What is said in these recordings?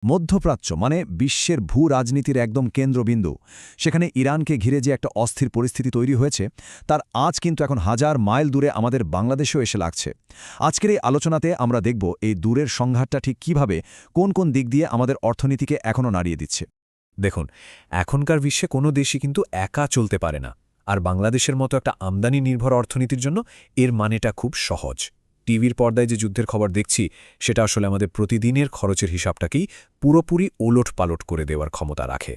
মধ্যপ্রাচ্য মানে বিশ্বের ভূ রাজনীতির একদম কেন্দ্রবিন্দু। সেখানে ইরানকে ঘিরে যে একটা অস্থির পরিস্থিতি তৈরি হয়েছে, তার আজ কিন্তু এখন হাজার মাইল দূরে আমাদের বাংলাদেশেও এসে লাগছে। আজকের এই আলোচনাতে আমরা দেখব এই দূরের সংঘাতটা ঠিক কিভাবে কোন কোন দিক দিয়ে আমাদের অর্থনীতিকে এখনও নাড়িয়ে দিচ্ছে। দেখুন, এখনকার বিশ্বে কোনো দেশই কিন্তু একা চলতে পারে না। আর বাংলাদেশের মতো একটা আমদানি নির্ভর অর্থনীতির জন্য এর মানেটা খুব সহজ। টিভির পর্দায় যে যুদ্ধের খবর দেখছি, সেটা আসলে আমাদের প্রতিদিনের খরচের হিসাবটাকেই পুরোপুরি ওলটপালট করে দেওয়ার ক্ষমতা রাখে।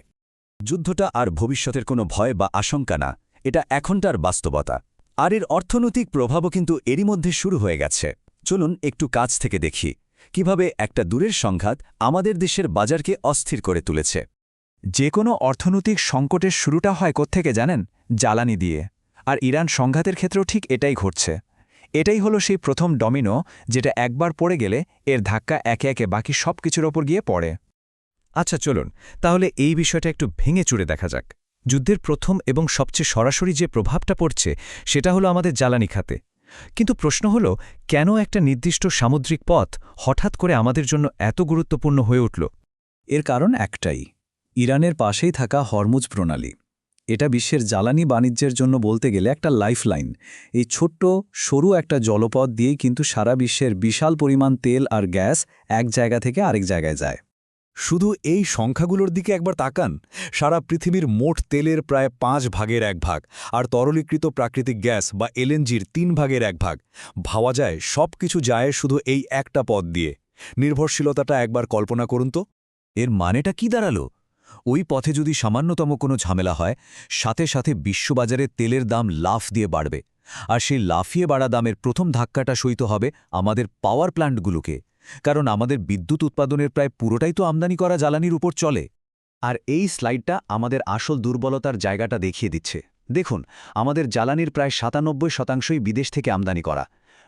যুদ্ধটা আর ভবিষ্যতের কোনো ভয় বা আশঙ্কা না, এটা এখনটার বাস্তবতা। আর এর অর্থনৈতিক প্রভাবও কিন্তু এরই মধ্যে শুরু হয়ে গেছে। চলুন একটু কাছ থেকে দেখি কিভাবে একটা দূরের সংঘাত আমাদের দেশের বাজারকে অস্থির করে তুলেছে। যে কোনো অর্থনৈতিক সংকটের শুরুটা হয় কোত্থেকে জানেন? জ্বালানি দিয়ে। আর ইরান সংঘাতের ক্ষেত্রেও ঠিক এটাই ঘটছে। এটাই হলো সেই প্রথম ডমিনো, যেটা একবার পড়ে গেলে এর ধাক্কা একে একে বাকি সব কিছুর ওপর গিয়ে পড়ে। আচ্ছা চলুন, তাহলে এই বিষয়টা একটু ভেঙে চুরে দেখা যাক। যুদ্ধের প্রথম এবং সবচেয়ে সরাসরি যে প্রভাবটা পড়ছে, সেটা হলো আমাদের জ্বালানি খাতে। কিন্তু প্রশ্ন হলো, কেন একটা নির্দিষ্ট সামুদ্রিক পথ হঠাৎ করে আমাদের জন্য এত গুরুত্বপূর্ণ হয়ে উঠল? এর কারণ একটাই, ইরানের পাশেই থাকা হরমুজ প্রণালী। এটা বিশ্বের জ্বালানি বাণিজ্যের জন্য বলতে গেলে একটা লাইফলাইন। এই ছোট্ট সরু একটা জলপথ দিয়েই কিন্তু সারা বিশ্বের বিশাল পরিমাণ তেল আর গ্যাস এক জায়গা থেকে আরেক জায়গায় যায়। শুধু এই সংখ্যাগুলোর দিকে একবার তাকান। সারা পৃথিবীর মোট তেলের প্রায় 5/1 আর তরলীকৃত প্রাকৃতিক গ্যাস বা এলএনজির 3/1। ভাবা যায় সব কিছু যায় শুধু এই একটা পথ দিয়ে। নির্ভরশীলতাটা একবার কল্পনা করুন তো। এর মানেটা কি দাঁড়ালো? ওই পথে যদি সামান্যতম কোনো ঝামেলা হয়, সাথে সাথে বিশ্ববাজারে তেলের দাম লাফ দিয়ে বাড়বে। আর সেই লাফিয়ে বাড়া দামের প্রথম ধাক্কাটা সইতে হবে আমাদের পাওয়ার প্ল্যান্টগুলোকে, কারণ আমাদের বিদ্যুৎ উৎপাদনের প্রায় পুরোটাই তো আমদানি করা জ্বালানির উপর চলে। আর এই স্লাইডটা আমাদের আসল দুর্বলতার জায়গাটা দেখিয়ে দিচ্ছে। দেখুন, আমাদের জ্বালানির প্রায় 97% বিদেশ থেকে আমদানি করা,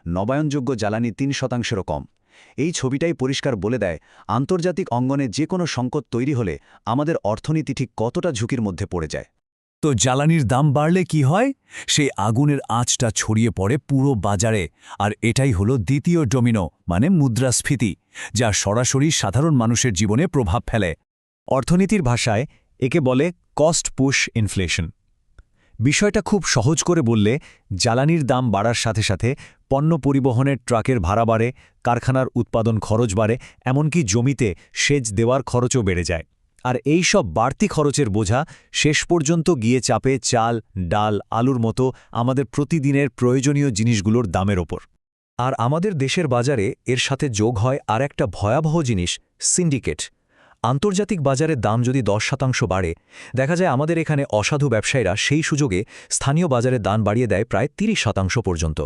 নবায়নযোগ্য জ্বালানি 3%-এরও কম। এই ছবিটাই পরিষ্কার বলে দেয় আন্তর্জাতিক অঙ্গনে যে কোনো সংকট তৈরি হলে আমাদের অর্থনীতি ঠিক কতটা ঝুঁকির মধ্যে পড়ে যায়। তো জ্বালানির দাম বাড়লে কি হয়? সেই আগুনের আঁচটা ছড়িয়ে পড়ে পুরো বাজারে। আর এটাই হলো দ্বিতীয় ডোমিনো, মানে মুদ্রাস্ফীতি, যা সরাসরি সাধারণ মানুষের জীবনে প্রভাব ফেলে। অর্থনীতির ভাষায় একে বলে কস্ট পুশ ইনফ্লেশন। বিষয়টা খুব সহজ করে বললে, জ্বালানির দাম বাড়ার সাথে সাথে পণ্য পরিবহনের ট্রাকের ভাড়া বাড়ে, কারখানার উৎপাদন খরচ বাড়ে, এমনকি জমিতে সেচ দেওয়ার খরচও বেড়ে যায়। আর এই সব বাড়তি খরচের বোঝা শেষ পর্যন্ত গিয়ে চাপে চাল, ডাল, আলুর মতো আমাদের প্রতিদিনের প্রয়োজনীয় জিনিসগুলোর দামের ওপর। আর আমাদের দেশের বাজারে এর সাথে যোগ হয় আর একটা ভয়াবহ জিনিস, সিন্ডিকেট। আন্তর্জাতিক বাজারে দাম যদি 10% বাড়ে, দেখা যায় আমাদের এখানে অসাধু ব্যবসায়ীরা সেই সুযোগে স্থানীয় বাজারে দাম বাড়িয়ে দেয় প্রায় 30% পর্যন্ত।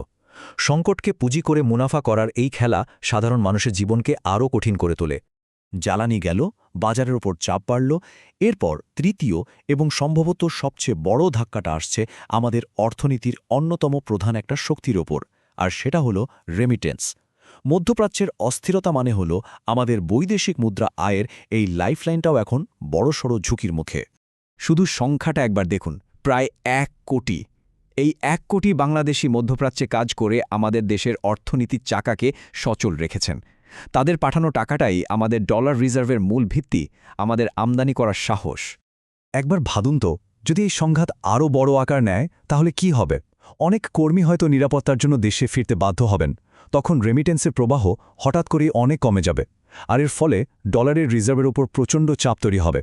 সংকটকে পুঁজি করে মুনাফা করার এই খেলা সাধারণ মানুষের জীবনকে আরও কঠিন করে তোলে। জ্বালানি গেল, বাজারের ওপর চাপ বাড়ল। এরপর তৃতীয় এবং সম্ভবত সবচেয়ে বড় ধাক্কাটা আসছে আমাদের অর্থনীতির অন্যতম প্রধান একটা শক্তির ওপর, আর সেটা হলো রেমিটেন্স। মধ্যপ্রাচ্যের অস্থিরতা মানে হলো আমাদের বৈদেশিক মুদ্রা আয়ের এই লাইফলাইনটাও এখন বড়সড় ঝুঁকির মুখে। শুধু সংখ্যাটা একবার দেখুন, প্রায় 1 কোটি। এই 1 কোটি বাংলাদেশি মধ্যপ্রাচ্যে কাজ করে আমাদের দেশের অর্থনীতির চাকাকে সচল রেখেছেন। তাদের পাঠানো টাকাটাই আমাদের ডলার রিজার্ভের মূল ভিত্তি, আমাদের আমদানি করার সাহস। একবার ভাবুন তো, যদি এই সংঘাত আরও বড় আকার নেয়, তাহলে কি হবে? অনেক কর্মী হয়তো নিরাপত্তার জন্য দেশে ফিরতে বাধ্য হবেন। তখন রেমিটেন্সের প্রবাহ হঠাৎ করেই অনেক কমে যাবে। আর এর ফলে ডলারের রিজার্ভের উপর প্রচণ্ড চাপ তৈরি হবে,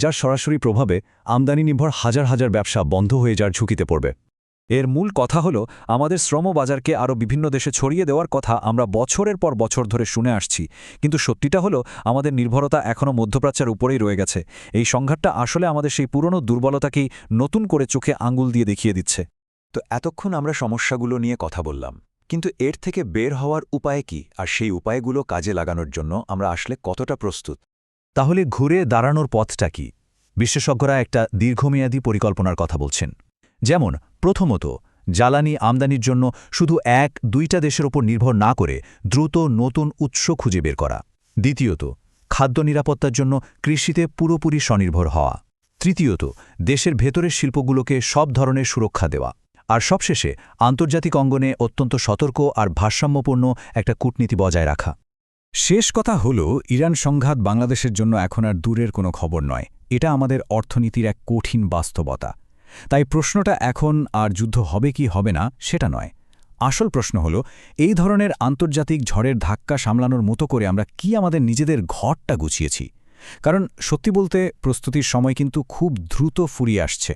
যার সরাসরি প্রভাবে আমদানি নির্ভর হাজার হাজার ব্যবসা বন্ধ হয়ে যাওয়ার ঝুঁকিতে পড়বে। এর মূল কথা হলো, আমাদের শ্রম বাজারকে আরও বিভিন্ন দেশে ছড়িয়ে দেওয়ার কথা আমরা বছরের পর বছর ধরে শুনে আসছি, কিন্তু সত্যিটা হলো আমাদের নির্ভরতা এখনও মধ্যপ্রাচ্যের উপরেই রয়ে গেছে। এই সংঘাতটা আসলে আমাদের সেই পুরনো দুর্বলতাকেই নতুন করে চোখে আঙুল দিয়ে দেখিয়ে দিচ্ছে। তো এতক্ষণ আমরা সমস্যাগুলো নিয়ে কথা বললাম, কিন্তু এর থেকে বের হওয়ার উপায় কি, আর সেই উপায়গুলো কাজে লাগানোর জন্য আমরা আসলে কতটা প্রস্তুত? তাহলে ঘুরে দাঁড়ানোর পথটা কি? বিশেষজ্ঞরা একটা দীর্ঘমেয়াদী পরিকল্পনার কথা বলছেন। যেমন, প্রথমত, জ্বালানি আমদানির জন্য শুধু 1-2টা দেশের ওপর নির্ভর না করে দ্রুত নতুন উৎস খুঁজে বের করা। দ্বিতীয়ত, খাদ্য নিরাপত্তার জন্য কৃষিতে পুরোপুরি স্বনির্ভর হওয়া। তৃতীয়ত, দেশের ভেতরের শিল্পগুলোকে সব ধরনের সুরক্ষা দেওয়া। আর সবশেষে, আন্তর্জাতিক অঙ্গনে অত্যন্ত সতর্ক আর ভারসাম্যপূর্ণ একটা কূটনীতি বজায় রাখা। শেষ কথা হলো ইরান সংঘাত বাংলাদেশের জন্য এখন আর দূরের কোনো খবর নয়, এটা আমাদের অর্থনীতির এক কঠিন বাস্তবতা। তাই প্রশ্নটা এখন আর যুদ্ধ হবে কি হবে না সেটা নয়, আসল প্রশ্ন হলো এই ধরনের আন্তর্জাতিক ঝড়ের ধাক্কা সামলানোর মতো করে আমরা কি আমাদের নিজেদের ঘরটা গুছিয়েছি। কারণ সত্যি বলতে প্রস্তুতির সময় কিন্তু খুব দ্রুত ফুরিয়ে আসছে।